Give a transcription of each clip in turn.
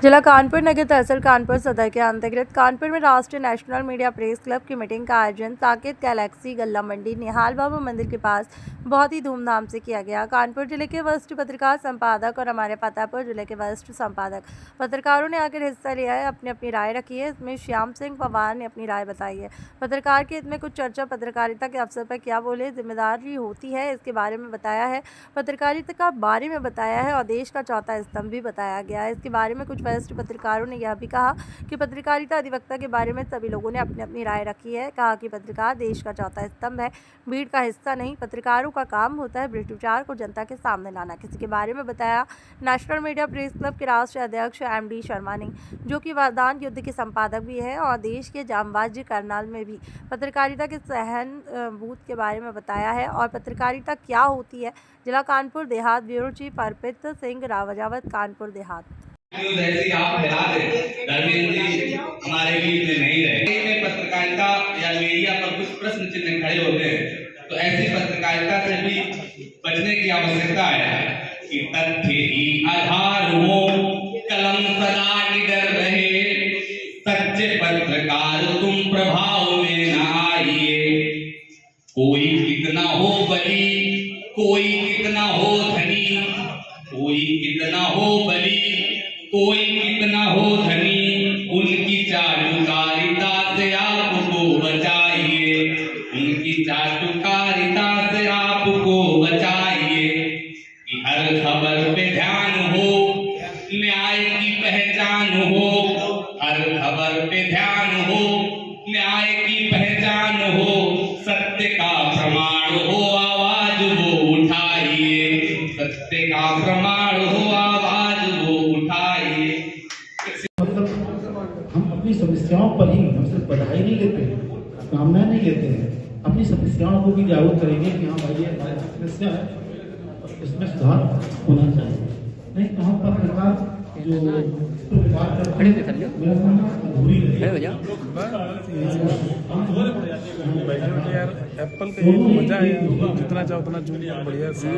जिला कानपुर नगर तहसील कानपुर सदर के अंतर्गत कानपुर में राष्ट्रीय नेशनल मीडिया प्रेस क्लब की मीटिंग का आयोजन साकेत गैलेक्सी गल्ला मंडी निहाल बाबा मंदिर के पास बहुत ही धूमधाम से किया गया। कानपुर जिले के वरिष्ठ पत्रकार संपादक और हमारे फतेहपुर जिले के वरिष्ठ संपादक पत्रकारों ने आकर हिस्सा लिया है, अपनी अपनी राय रखी है। इसमें श्याम सिंह पवार ने अपनी राय बताई है। पत्रकार के हित में कुछ चर्चा, पत्रकारिता के अवसर पर क्या बोले, जिम्मेदारी होती है, इसके बारे में बताया है। पत्रकारिता का बारे में बताया है और देश का चौथा स्तंभ भी बताया गया है। इसके बारे में कुछ वरिष्ठ पत्रकारों ने यह भी कहा कि पत्रकारिता अधिवक्ता के बारे में सभी लोगों ने अपनी अपनी राय रखी है। कहा कि पत्रकार देश का चौथा स्तंभ है, भीड़ का हिस्सा नहीं। पत्रकारों का काम होता है भ्रष्टाचार को जनता के सामने लाना। किसी के बारे में बताया नेशनल मीडिया प्रेस क्लब के राष्ट्रीय अध्यक्ष MD शर्मा ने, जो कि वरदान युद्ध के संपादक भी है और देश के जांबाज करनाल में भी पत्रकारिता के सहन बूथ के बारे में बताया है और पत्रकारिता क्या होती है। जिला कानपुर देहात ब्यूरो चीफ अर्पित सिंह रावजावत, कानपुर देहात। जैसे आप फैला दें, धर्मेंद्र जी हमारे बीच में नहीं रहे। में पत्रकारिता या मीडिया पर कुछ प्रश्न चिन्ह खड़े होते हैं, तो ऐसी पत्रकारिता से भी बचने की आवश्यकता है कि तथ्य ही आधार हो, कलम सदा निडर रहे, सच्चे पत्रकार तुम प्रभाव में न आइए। कोई कितना हो बली, कोई कितना हो धनी, कोई कितना हो बली, कोई कितना हो धनी, उनकी चाटुकारिता से आपको बचाइए, उनकी चाटुकारिता से आपको बचाइए। कि हर खबर पे ध्यान हो, न्याय की पहचान हो, हर खबर पे ध्यान हो, न्याय की पहचान हो, सत्य का प्रमाण हो, आवाज वो उठाइए, सत्य का प्रमाण हो, आवाज वो उठाइए। हम अपनी समस्याओं पर ही हम सिर्फ बधाई नहीं लेते हैं, कामना नहीं लेते हैं, अपनी समस्याओं को भी जागरूक करेंगे कि हाँ भाई ये हमारी समस्या है, इसमें सुधार होना चाहिए। नहीं तो हम पत्रकार जो यार एप्पल का ये तो मजा है, जितना चाहो उतना जूम बढ़िया से।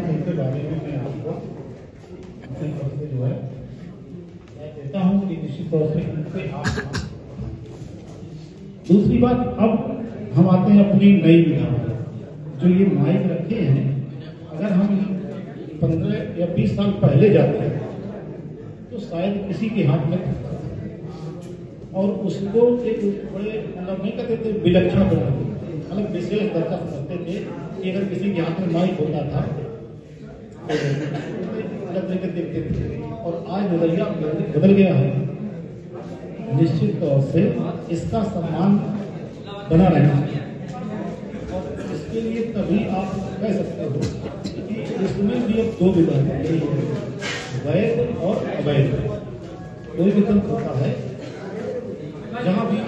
उनके बारे में मैं आपको जो है देता हूँ कि निश्चित तौर से उनसे आप। दूसरी बात, अब हम आते हैं अपनी नई विधा जो ये माइक रखे हैं। अगर हम 15 या 20 साल पहले जाते हैं तो शायद किसी के हाथ में और उसको एक बड़े मतलब नहीं कहते थे विलक्षण बनाते, मतलब विशेष दर्जा करते थे कि अगर किसी के हाथ में माइक होता था तो लेकर देखते थे। और आज नजरिया बदल गया है। निश्चित तौर से इसका सम्मान बना रहना चाहिए और इसके लिए तभी आप कह सकते हो कि इसमें भी अब दो विकल्प हैं, वैध और अवैध। कोई विकल्प होता है जहाँ भी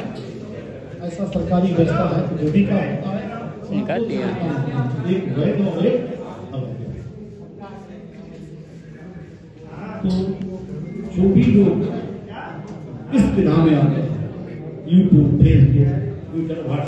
ऐसा सरकारी व्यवस्था है, जो भी काम होता है एक वैध और एक अवैध। तो जो भी लोग इस विधा में आते हैं, यूट्यूब, फेसबुक, ट्विटर, व्हाट्सएप